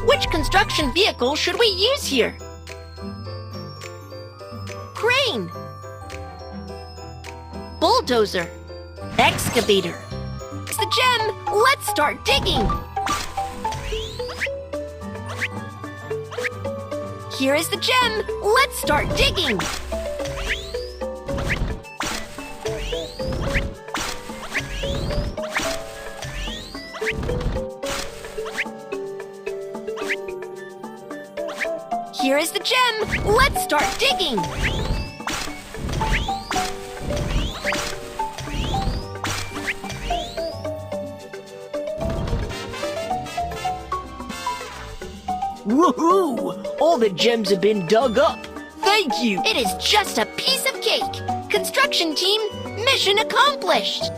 Which construction vehicle should we use here? Crane, bulldozer, excavator. It's the gem. Let's start digging. Here is the gem. Let's start digging. Here is the gem. Let's start digging. Woohoo! All the gems have been dug up. Thank you. It is just a piece of cake. Construction team, mission accomplished.